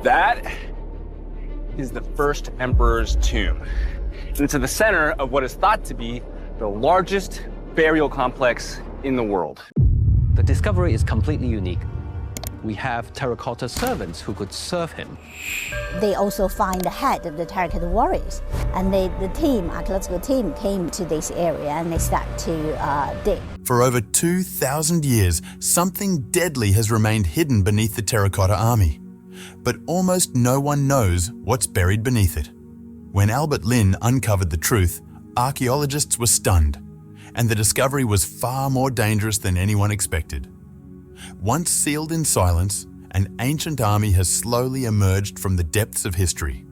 That is the first emperor's tomb. And it's at the center of what is thought to be the largest burial complex in the world. The discovery is completely unique. We have terracotta servants who could serve him. They also find the head of the terracotta warriors. And the archaeological team came to this area and they start to dig. For over 2,000 years, something deadly has remained hidden beneath the Terracotta Army. But almost no one knows what's buried beneath it. When Albert Lin uncovered the truth, archaeologists were stunned, and the discovery was far more dangerous than anyone expected. Once sealed in silence, an ancient army has slowly emerged from the depths of history.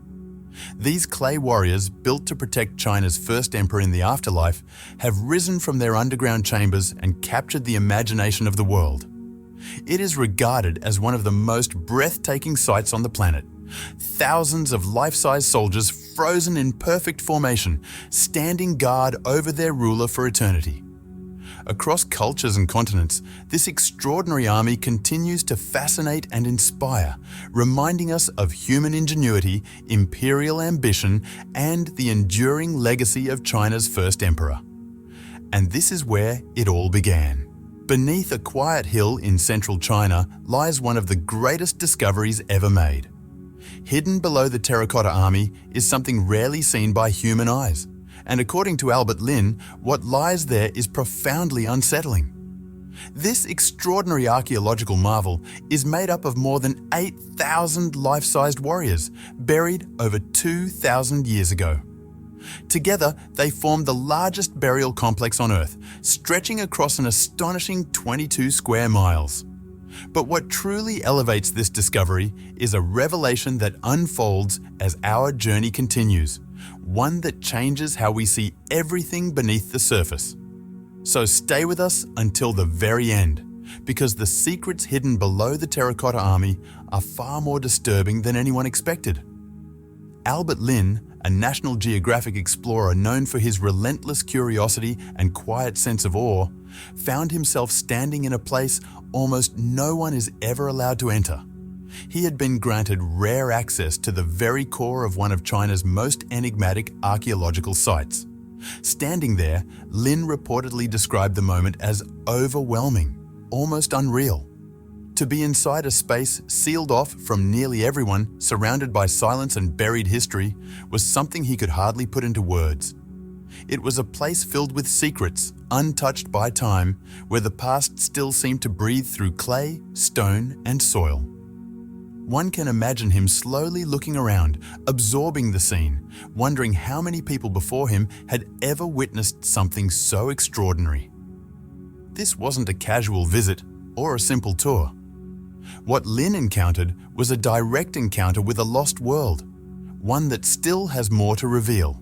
These clay warriors, built to protect China's first emperor in the afterlife, have risen from their underground chambers and captured the imagination of the world. It is regarded as one of the most breathtaking sights on the planet. Thousands of life-size soldiers frozen in perfect formation, standing guard over their ruler for eternity. Across cultures and continents, this extraordinary army continues to fascinate and inspire, reminding us of human ingenuity, imperial ambition, and the enduring legacy of China's first emperor. And this is where it all began. Beneath a quiet hill in central China lies one of the greatest discoveries ever made. Hidden below the Terracotta Army is something rarely seen by human eyes. And according to Albert Lin, what lies there is profoundly unsettling. This extraordinary archaeological marvel is made up of more than 8,000 life-sized warriors buried over 2,000 years ago. Together, they form the largest burial complex on Earth, stretching across an astonishing 22 square miles. But what truly elevates this discovery is a revelation that unfolds as our journey continues, one that changes how we see everything beneath the surface. So stay with us until the very end, because the secrets hidden below the Terracotta Army are far more disturbing than anyone expected. Albert Lin, a National Geographic explorer known for his relentless curiosity and quiet sense of awe, found himself standing in a place almost no one is ever allowed to enter. He had been granted rare access to the very core of one of China's most enigmatic archaeological sites. Standing there, Lin reportedly described the moment as overwhelming, almost unreal. To be inside a space sealed off from nearly everyone, surrounded by silence and buried history, was something he could hardly put into words. It was a place filled with secrets, untouched by time, where the past still seemed to breathe through clay, stone, and soil. One can imagine him slowly looking around, absorbing the scene, wondering how many people before him had ever witnessed something so extraordinary. This wasn't a casual visit or a simple tour. What Lin encountered was a direct encounter with a lost world, one that still has more to reveal.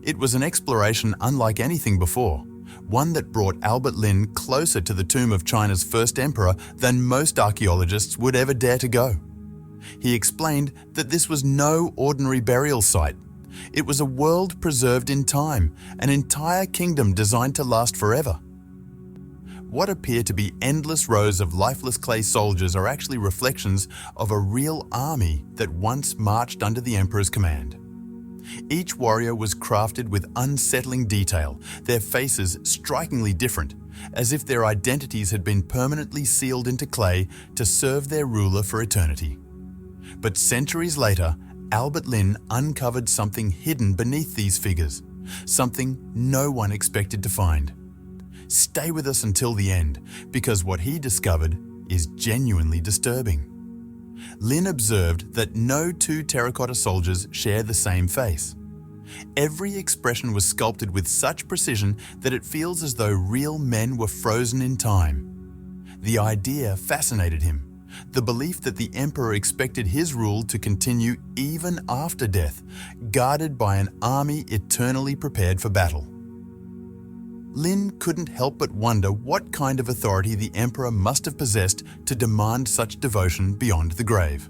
It was an exploration unlike anything before, one that brought Albert Lin closer to the tomb of China's first emperor than most archaeologists would ever dare to go. He explained that this was no ordinary burial site. It was a world preserved in time, an entire kingdom designed to last forever. What appear to be endless rows of lifeless clay soldiers are actually reflections of a real army that once marched under the emperor's command. Each warrior was crafted with unsettling detail, their faces strikingly different, as if their identities had been permanently sealed into clay to serve their ruler for eternity. But centuries later, Albert Lin uncovered something hidden beneath these figures, something no one expected to find. Stay with us until the end, because what he discovered is genuinely disturbing. Lin observed that no two terracotta soldiers share the same face. Every expression was sculpted with such precision that it feels as though real men were frozen in time. The idea fascinated him, the belief that the emperor expected his rule to continue even after death, guarded by an army eternally prepared for battle. Lin couldn't help but wonder what kind of authority the emperor must have possessed to demand such devotion beyond the grave.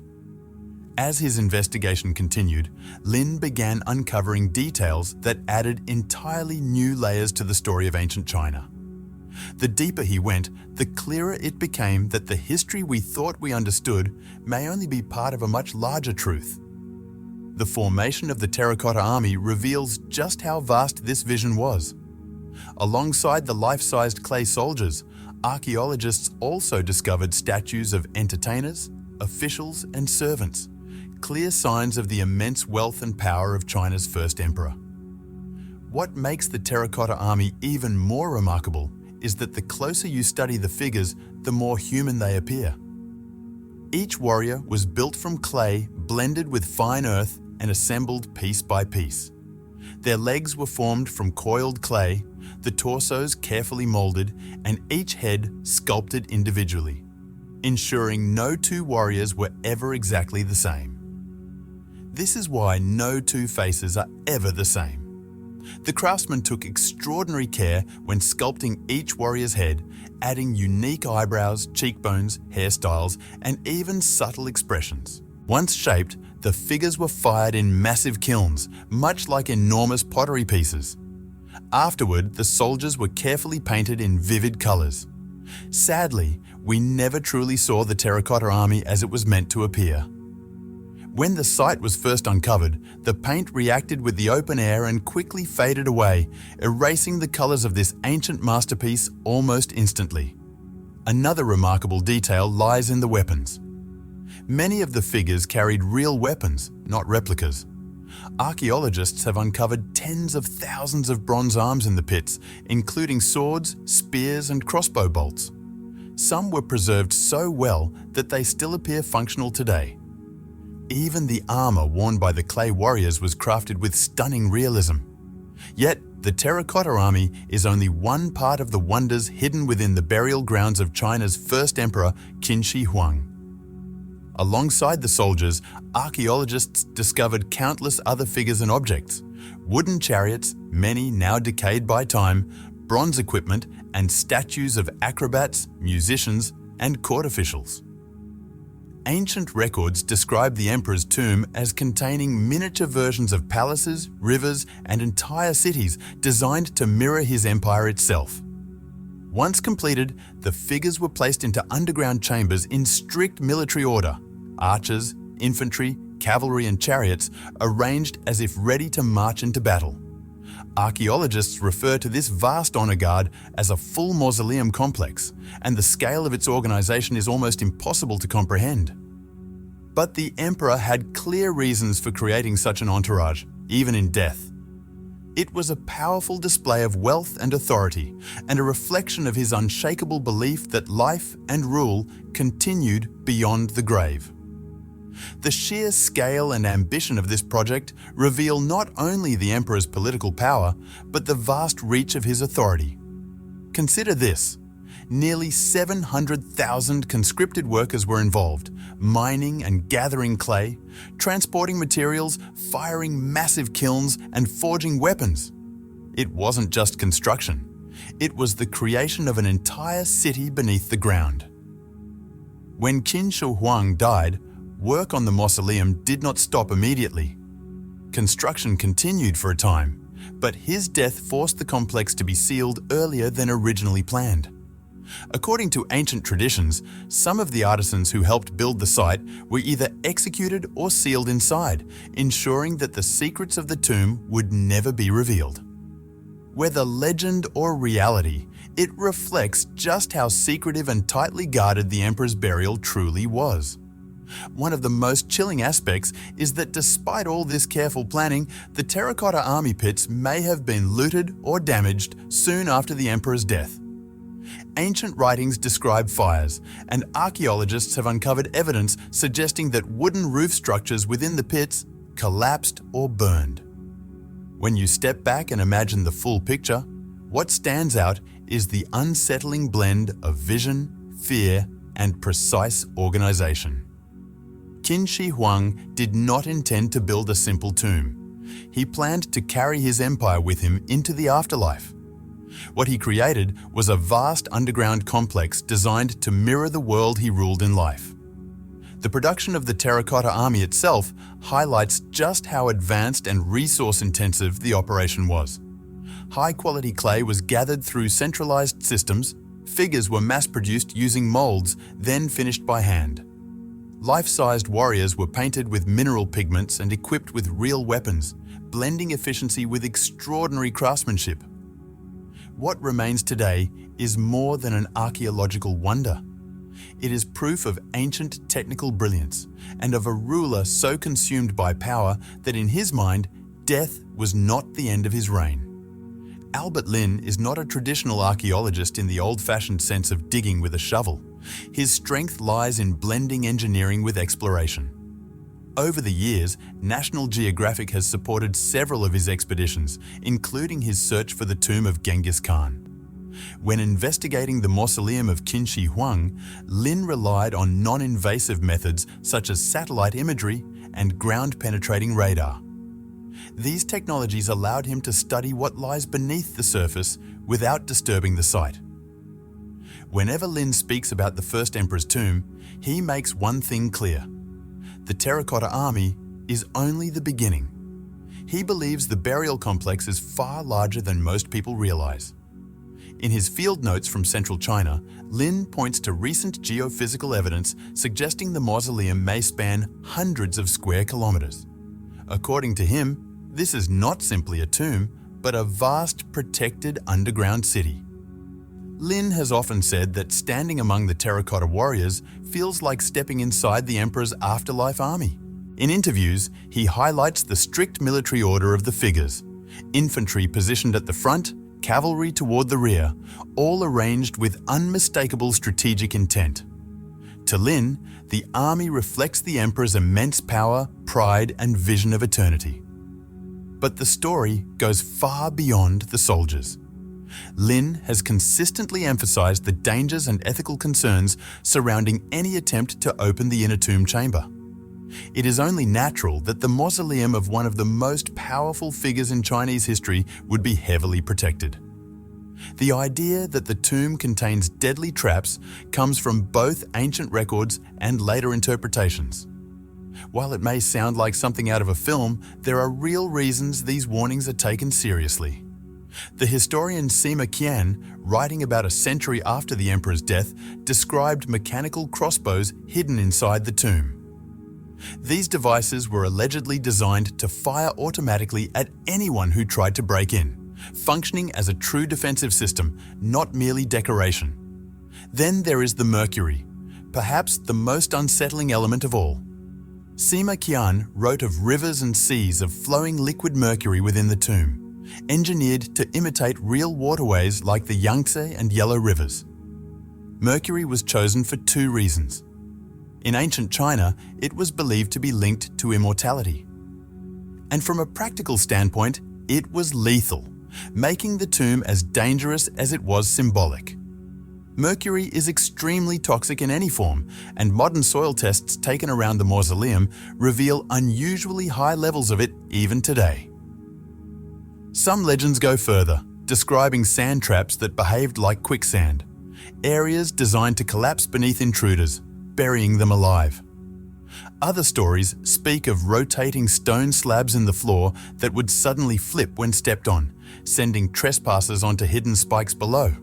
As his investigation continued, Lin began uncovering details that added entirely new layers to the story of ancient China. The deeper he went, the clearer it became that the history we thought we understood may only be part of a much larger truth. The formation of the Terracotta Army reveals just how vast this vision was. Alongside the life-sized clay soldiers, archaeologists also discovered statues of entertainers, officials, and servants, clear signs of the immense wealth and power of China's first emperor. What makes the Terracotta Army even more remarkable is that the closer you study the figures, the more human they appear. Each warrior was built from clay blended with fine earth and assembled piece by piece. Their legs were formed from coiled clay, the torsos carefully molded, and each head sculpted individually, ensuring no two warriors were ever exactly the same. This is why no two faces are ever the same. The craftsmen took extraordinary care when sculpting each warrior's head, adding unique eyebrows, cheekbones, hairstyles, and even subtle expressions. Once shaped, the figures were fired in massive kilns, much like enormous pottery pieces. Afterward, the soldiers were carefully painted in vivid colors. Sadly, we never truly saw the Terracotta Army as it was meant to appear. When the site was first uncovered, the paint reacted with the open air and quickly faded away, erasing the colors of this ancient masterpiece almost instantly. Another remarkable detail lies in the weapons. Many of the figures carried real weapons, not replicas. Archaeologists have uncovered tens of thousands of bronze arms in the pits, including swords, spears, and crossbow bolts. Some were preserved so well that they still appear functional today. Even the armor worn by the clay warriors was crafted with stunning realism. Yet, the Terracotta Army is only one part of the wonders hidden within the burial grounds of China's first emperor, Qin Shi Huang. Alongside the soldiers, archaeologists discovered countless other figures and objects: wooden chariots, many now decayed by time, bronze equipment, and statues of acrobats, musicians, and court officials. Ancient records describe the emperor's tomb as containing miniature versions of palaces, rivers, and entire cities designed to mirror his empire itself. Once completed, the figures were placed into underground chambers in strict military order: archers, infantry, cavalry, and chariots arranged as if ready to march into battle. Archaeologists refer to this vast honor guard as a full mausoleum complex, and the scale of its organization is almost impossible to comprehend. But the emperor had clear reasons for creating such an entourage, even in death. It was a powerful display of wealth and authority, and a reflection of his unshakable belief that life and rule continued beyond the grave. The sheer scale and ambition of this project reveal not only the emperor's political power, but the vast reach of his authority. Consider this: nearly 700,000 conscripted workers were involved, mining and gathering clay, transporting materials, firing massive kilns, and forging weapons. It wasn't just construction. It was the creation of an entire city beneath the ground. When Qin Shi Huang died, work on the mausoleum did not stop immediately. Construction continued for a time, but his death forced the complex to be sealed earlier than originally planned. According to ancient traditions, some of the artisans who helped build the site were either executed or sealed inside, ensuring that the secrets of the tomb would never be revealed. Whether legend or reality, it reflects just how secretive and tightly guarded the emperor's burial truly was. One of the most chilling aspects is that despite all this careful planning, the Terracotta Army pits may have been looted or damaged soon after the emperor's death. Ancient writings describe fires, and archaeologists have uncovered evidence suggesting that wooden roof structures within the pits collapsed or burned. When you step back and imagine the full picture, what stands out is the unsettling blend of vision, fear, and precise organization. Qin Shi Huang did not intend to build a simple tomb. He planned to carry his empire with him into the afterlife. What he created was a vast underground complex designed to mirror the world he ruled in life. The production of the Terracotta Army itself highlights just how advanced and resource-intensive the operation was. high-quality clay was gathered through centralized systems, figures were mass-produced using molds, then finished by hand. Life-sized warriors were painted with mineral pigments and equipped with real weapons, blending efficiency with extraordinary craftsmanship. What remains today is more than an archaeological wonder. It is proof of ancient technical brilliance and of a ruler so consumed by power that in his mind, death was not the end of his reign. Albert Lin is not a traditional archaeologist in the old-fashioned sense of digging with a shovel. His strength lies in blending engineering with exploration. Over the years, National Geographic has supported several of his expeditions, including his search for the tomb of Genghis Khan. When investigating the mausoleum of Qin Shi Huang, Lin relied on non-invasive methods such as satellite imagery and ground-penetrating radar. These technologies allowed him to study what lies beneath the surface without disturbing the site. Whenever Lin speaks about the first emperor's tomb, he makes one thing clear. The Terracotta Army is only the beginning. He believes the burial complex is far larger than most people realize. In his field notes from central China, Lin points to recent geophysical evidence suggesting the mausoleum may span hundreds of square kilometers. According to him, this is not simply a tomb, but a vast, protected underground city. Lin has often said that standing among the terracotta warriors feels like stepping inside the emperor's afterlife army. In interviews, he highlights the strict military order of the figures: infantry positioned at the front, cavalry toward the rear, all arranged with unmistakable strategic intent. To Lin, the army reflects the emperor's immense power, pride, and vision of eternity. But the story goes far beyond the soldiers. Lin has consistently emphasized the dangers and ethical concerns surrounding any attempt to open the inner tomb chamber. It is only natural that the mausoleum of one of the most powerful figures in Chinese history would be heavily protected. The idea that the tomb contains deadly traps comes from both ancient records and later interpretations. While it may sound like something out of a film, there are real reasons these warnings are taken seriously. The historian Sima Qian, writing about a century after the emperor's death, described mechanical crossbows hidden inside the tomb. These devices were allegedly designed to fire automatically at anyone who tried to break in, functioning as a true defensive system, not merely decoration. Then there is the mercury, perhaps the most unsettling element of all. Sima Qian wrote of rivers and seas of flowing liquid mercury within the tomb, engineered to imitate real waterways like the Yangtze and Yellow rivers. Mercury was chosen for two reasons. In ancient China, it was believed to be linked to immortality. And from a practical standpoint, it was lethal, making the tomb as dangerous as it was symbolic. Mercury is extremely toxic in any form, and modern soil tests taken around the mausoleum reveal unusually high levels of it even today. Some legends go further, describing sand traps that behaved like quicksand, areas designed to collapse beneath intruders, burying them alive. Other stories speak of rotating stone slabs in the floor that would suddenly flip when stepped on, sending trespassers onto hidden spikes below.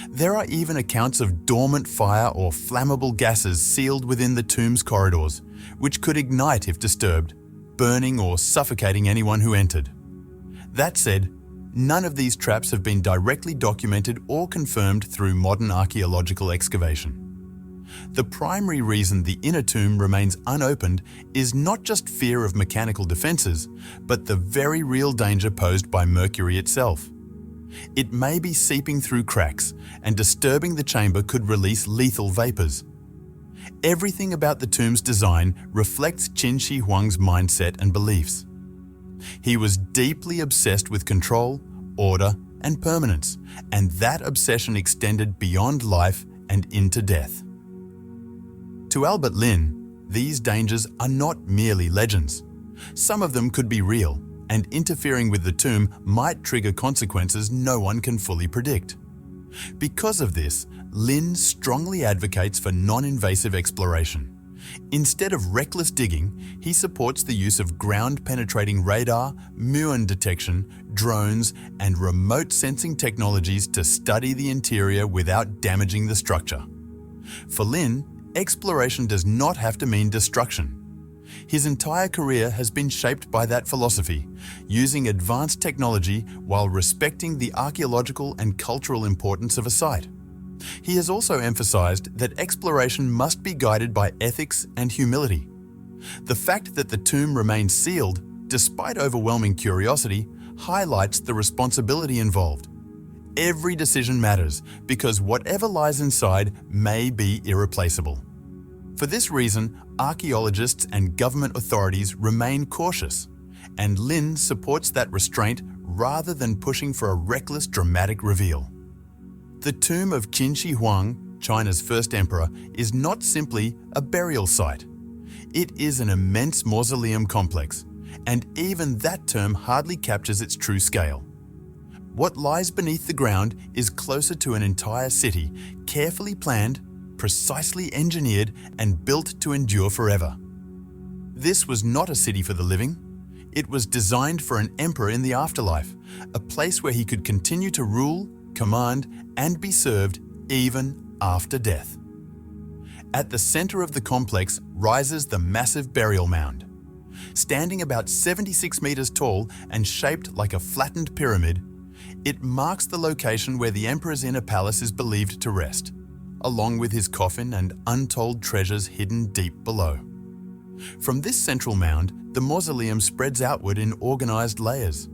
There are even accounts of dormant fire or flammable gases sealed within the tomb's corridors, which could ignite if disturbed, burning or suffocating anyone who entered. That said, none of these traps have been directly documented or confirmed through modern archaeological excavation. The primary reason the inner tomb remains unopened is not just fear of mechanical defenses, but the very real danger posed by mercury itself. It may be seeping through cracks, and disturbing the chamber could release lethal vapors. Everything about the tomb's design reflects Qin Shi Huang's mindset and beliefs. He was deeply obsessed with control, order, and permanence, and that obsession extended beyond life and into death. To Albert Lin, these dangers are not merely legends. Some of them could be real, and interfering with the tomb might trigger consequences no one can fully predict. Because of this, Lin strongly advocates for non-invasive exploration, Instead of reckless digging, he supports the use of ground-penetrating radar, muon detection, drones, and remote sensing technologies to study the interior without damaging the structure. For Lin, exploration does not have to mean destruction. His entire career has been shaped by that philosophy, using advanced technology while respecting the archaeological and cultural importance of a site. He has also emphasized that exploration must be guided by ethics and humility. The fact that the tomb remains sealed, despite overwhelming curiosity, highlights the responsibility involved. Every decision matters because whatever lies inside may be irreplaceable. For this reason, archaeologists and government authorities remain cautious, and Lin supports that restraint rather than pushing for a reckless, dramatic reveal. The tomb of Qin Shi Huang, China's first emperor, is not simply a burial site. It is an immense mausoleum complex, and even that term hardly captures its true scale. What lies beneath the ground is closer to an entire city, carefully planned, precisely engineered, and built to endure forever. This was not a city for the living. It was designed for an emperor in the afterlife, a place where he could continue to rule, command, and be served even after death. At the center of the complex rises the massive burial mound. Standing about 76 meters tall and shaped like a flattened pyramid, it marks the location where the emperor's inner palace is believed to rest, along with his coffin and untold treasures hidden deep below. From this central mound, the mausoleum spreads outward in organized layers.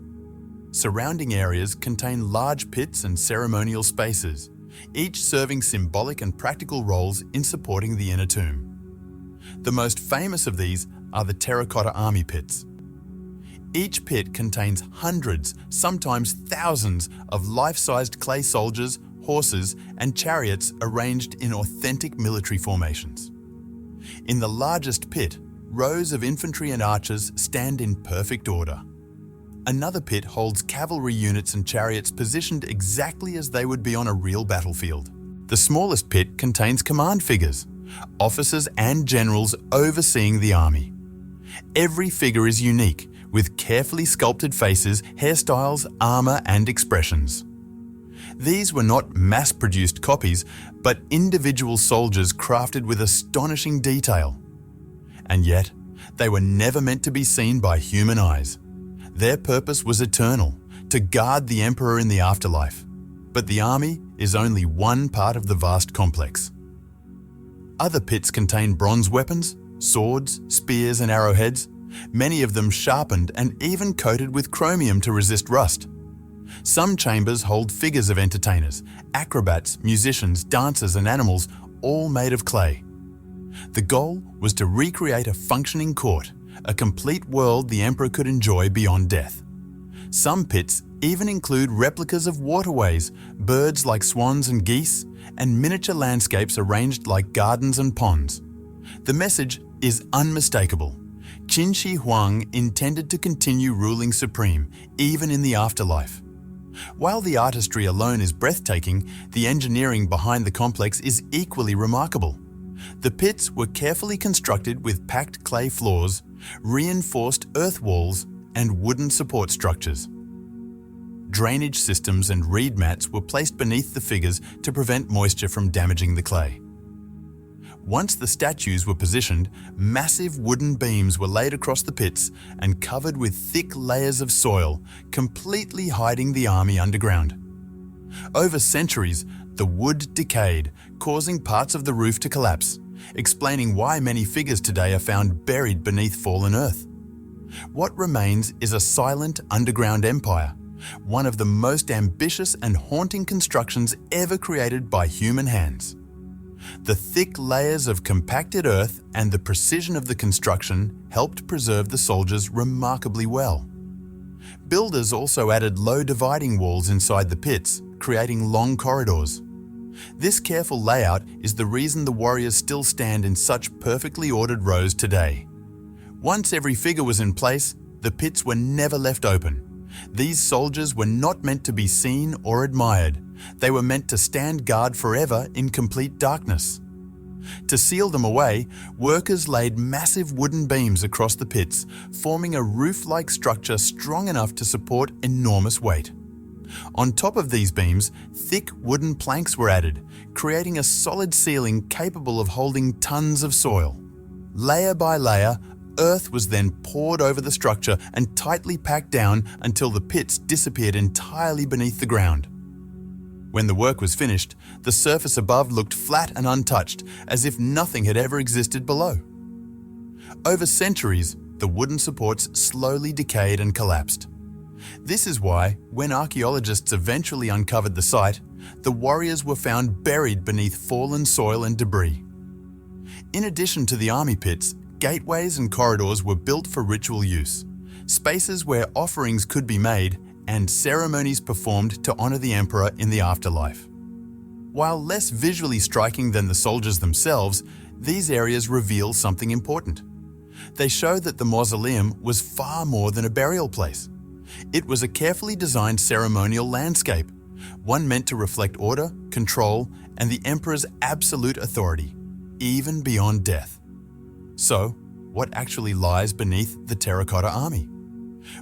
Surrounding areas contain large pits and ceremonial spaces, each serving symbolic and practical roles in supporting the inner tomb. The most famous of these are the Terracotta Army pits. Each pit contains hundreds, sometimes thousands, of life-sized clay soldiers, horses, and chariots arranged in authentic military formations. In the largest pit, rows of infantry and archers stand in perfect order. Another pit holds cavalry units and chariots positioned exactly as they would be on a real battlefield. The smallest pit contains command figures, officers and generals overseeing the army. Every figure is unique, with carefully sculpted faces, hairstyles, armor, and expressions. These were not mass-produced copies, but individual soldiers crafted with astonishing detail. And yet, they were never meant to be seen by human eyes. Their purpose was eternal, to guard the emperor in the afterlife. But the army is only one part of the vast complex. Other pits contain bronze weapons, swords, spears, and arrowheads, many of them sharpened and even coated with chromium to resist rust. Some chambers hold figures of entertainers, acrobats, musicians, dancers, and animals, all made of clay. The goal was to recreate a functioning court, a complete world the emperor could enjoy beyond death. Some pits even include replicas of waterways, birds like swans and geese, and miniature landscapes arranged like gardens and ponds. The message is unmistakable. Qin Shi Huang intended to continue ruling supreme, even in the afterlife. While the artistry alone is breathtaking, the engineering behind the complex is equally remarkable. The pits were carefully constructed with packed clay floors, reinforced earth walls, and wooden support structures. Drainage systems and reed mats were placed beneath the figures to prevent moisture from damaging the clay. Once the statues were positioned, massive wooden beams were laid across the pits and covered with thick layers of soil, completely hiding the army underground. Over centuries, the wood decayed, causing parts of the roof to collapse, explaining why many figures today are found buried beneath fallen earth. What remains is a silent underground empire, one of the most ambitious and haunting constructions ever created by human hands. The thick layers of compacted earth and the precision of the construction helped preserve the soldiers remarkably well. Builders also added low dividing walls inside the pits, creating long corridors. This careful layout is the reason the warriors still stand in such perfectly ordered rows today. Once every figure was in place, the pits were never left open. These soldiers were not meant to be seen or admired. They were meant to stand guard forever in complete darkness. To seal them away, workers laid massive wooden beams across the pits, forming a roof-like structure strong enough to support enormous weight. On top of these beams, thick wooden planks were added, creating a solid ceiling capable of holding tons of soil. Layer by layer, earth was then poured over the structure and tightly packed down until the pits disappeared entirely beneath the ground. When the work was finished, the surface above looked flat and untouched, as if nothing had ever existed below. Over centuries, the wooden supports slowly decayed and collapsed. This is why, when archaeologists eventually uncovered the site, the warriors were found buried beneath fallen soil and debris. In addition to the army pits, gateways and corridors were built for ritual use, spaces where offerings could be made and ceremonies performed to honor the emperor in the afterlife. While less visually striking than the soldiers themselves, these areas reveal something important. They show that the mausoleum was far more than a burial place. It was a carefully designed ceremonial landscape, one meant to reflect order, control, and the emperor's absolute authority, even beyond death. So, what actually lies beneath the Terracotta Army?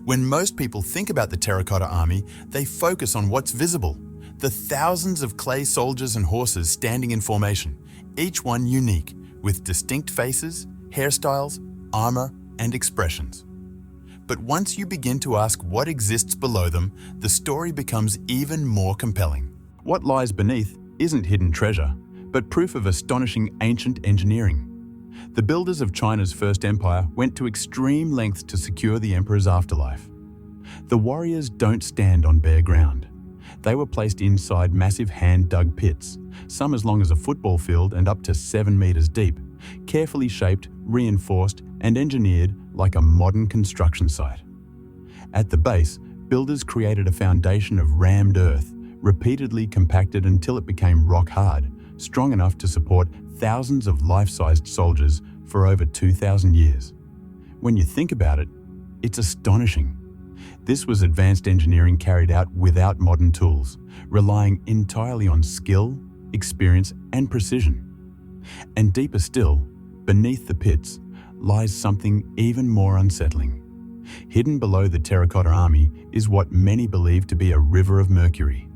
When most people think about the Terracotta Army, they focus on what's visible, the thousands of clay soldiers and horses standing in formation, each one unique, with distinct faces, hairstyles, armor, and expressions. But once you begin to ask what exists below them, the story becomes even more compelling. What lies beneath isn't hidden treasure, but proof of astonishing ancient engineering. The builders of China's First Empire went to extreme lengths to secure the emperor's afterlife. The warriors don't stand on bare ground. They were placed inside massive hand-dug pits, some as long as a football field and up to 7 meters deep, carefully shaped, reinforced, and engineered like a modern construction site. At the base, builders created a foundation of rammed earth, repeatedly compacted until it became rock-hard, strong enough to support thousands of life-sized soldiers for over 2,000 years. When you think about it, it's astonishing. This was advanced engineering carried out without modern tools, relying entirely on skill, experience, and precision. And deeper still, beneath the pits, lies something even more unsettling. Hidden below the Terracotta Army is what many believe to be a river of mercury,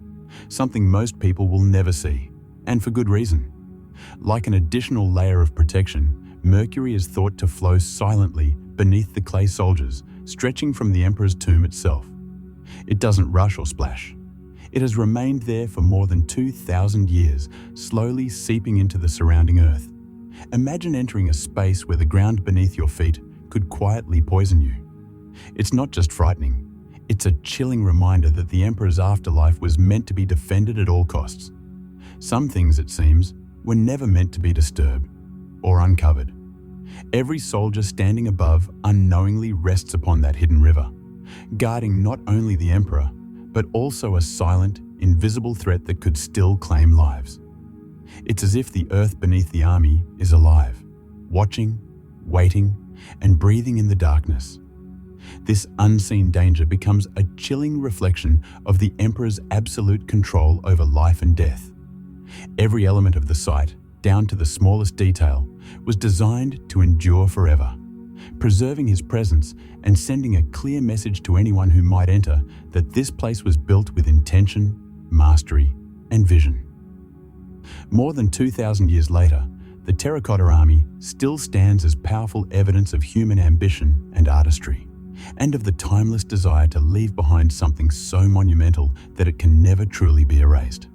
something most people will never see, and for good reason. Like an additional layer of protection, mercury is thought to flow silently beneath the clay soldiers, stretching from the emperor's tomb itself. It doesn't rush or splash. It has remained there for more than 2,000 years, slowly seeping into the surrounding earth. Imagine entering a space where the ground beneath your feet could quietly poison you. It's not just frightening, it's a chilling reminder that the emperor's afterlife was meant to be defended at all costs. Some things, it seems, were never meant to be disturbed or uncovered. Every soldier standing above unknowingly rests upon that hidden river, guarding not only the emperor, but also a silent, invisible threat that could still claim lives. It's as if the earth beneath the army is alive, watching, waiting, and breathing in the darkness. This unseen danger becomes a chilling reflection of the emperor's absolute control over life and death. Every element of the site, down to the smallest detail, was designed to endure forever, preserving his presence and sending a clear message to anyone who might enter that this place was built with intention, mastery, and vision. More than 2,000 years later, the Terracotta Army still stands as powerful evidence of human ambition and artistry, and of the timeless desire to leave behind something so monumental that it can never truly be erased.